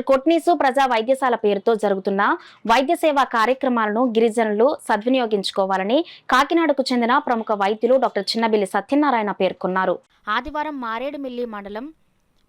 Doctor కొట్నీసు ప్రజా వైద్యశాల పేరుతో జరుగుతున్న వైద్య సేవా కార్యక్రమాలను గిరిజనులు సద్వినియోగించుకోవాలని కాకినాడకు చెందిన ప్రముఖ వైద్యులు డాక్టర్ చిన్నబిల్లి సత్యనారాయణ పేర్కొన్నారు. ఆదివారం మారేడుమిల్లి మండలం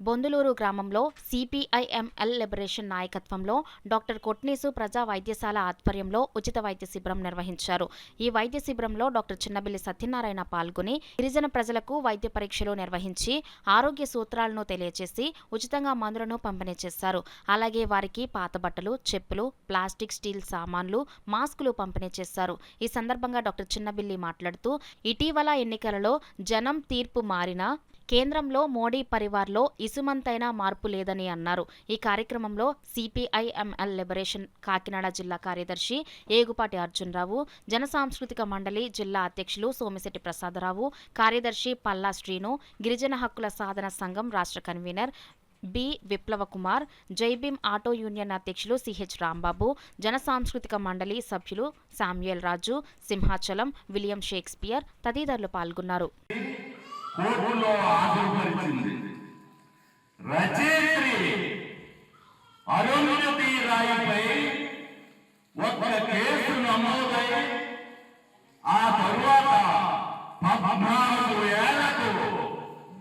బొందులూరు గ్రామంలో సిపిఐఎంఎల్ లిబరేషన్ నాయకత్వంలో డాక్టర్ కొట్నీసు ప్రజా వైద్యశాల ఆధ్వర్యంలో ఉచిత వైద్య శిబిరం నిర్వహించారు. ఈ వైద్య శిబిరంలో డాక్టర్ చిన్నబిల్లి సత్యనారాయణ పాల్గొని గిరిజన ప్రజలకు వైద్య పరీక్షలు నిర్వహించి ఆరోగ్య సూత్రాలను తెలియజేసి ఉచితంగా మందులను పంపిణీ చేశారు. అలాగే వారికి పాత బట్టలు, చెప్పులు, ప్లాస్టిక్, స్టీల్ సామాన్లు, మాస్కులు పంపిణీ చేశారు. ఈ సందర్భంగా డాక్టర్ చిన్నబిల్లి మాట్లాడుతూ ఇటీవల ఎన్నికలలో జనం తీర్పు మారినా కేంద్రంలో మోడీ పరివార్లో ఇసుమంతైనా మార్పు లేదని అన్నారు. ఈ కార్యక్రమంలో సిపిఐఎంఎల్ లిబరేషన్ కాకినాడ జిల్లా కార్యదర్శి ఏగుపాటి అర్జునరావు, జన సాంస్కృతిక మండలి జిల్లా అధ్యక్షులు సోమిశెట్టి ప్రసాదరావు, కార్యదర్శి పల్లా శ్రీను, గిరిజన హక్కుల సాధన సంఘం రాష్ట్ర కన్వీనర్ బి విప్లవ కుమార్, జైభీం ఆటో యూనియన్ అధ్యక్షులు సిహెచ్ రాంబాబు, జన సాంస్కృతిక మండలి సభ్యులు శామ్యుయల్ రాజు, సింహాచలం, విలియం షేక్స్పియర్ తదితరులు పాల్గొన్నారు. కోర్టులో హాజరుపరిచింది. రచయిత్రి అరుంధతి రాయిపై ఒక కేసు నమోదై ఆ తరువాత 14 ఏళ్లకు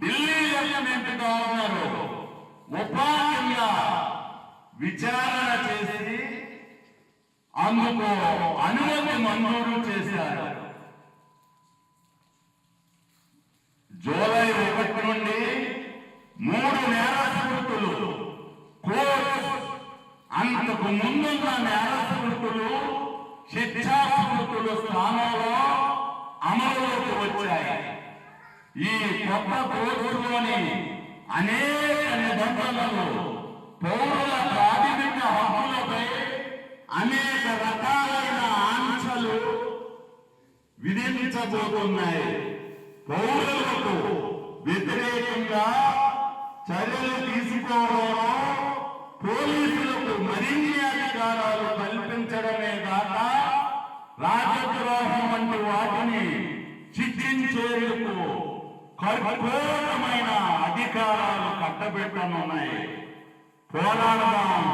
ఢిల్లీ లెఫ్టినెంట్ గవర్నర్ ఉపాధ్యంగా విచారణ చేసి అందుకు అనుమతి మంజూరు చేశారు. జూలై 1 నుండి 3 నేరస్తులు కోర్టు అంతకు ముందున్న నేరస్తులు శిక్షాస్మృతుల స్థానంలో అమలులోకి వచ్చాయి. ఈ కొత్త కోర్టులోని అనేక నిబంధనలు పౌరుల ప్రాథమిక హక్కులపై అనేక రకాలైన ఆంక్షలు విధించబోతున్నాయి. పౌరులకు వ్యతిరేకంగా చర్యలు తీసుకోవడంలో పోలీసులకు మరిన్ని అధికారాలు కల్పించడమే కాక రాజద్రోహం వంటి వాటిని శిక్షించేందుకు కఠోరమైన అధికారాలు కట్టబెట్టనున్నాయి. పోరాడదాం.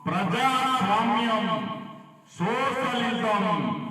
ప్రజాస్వామ్యం, సోషలిజం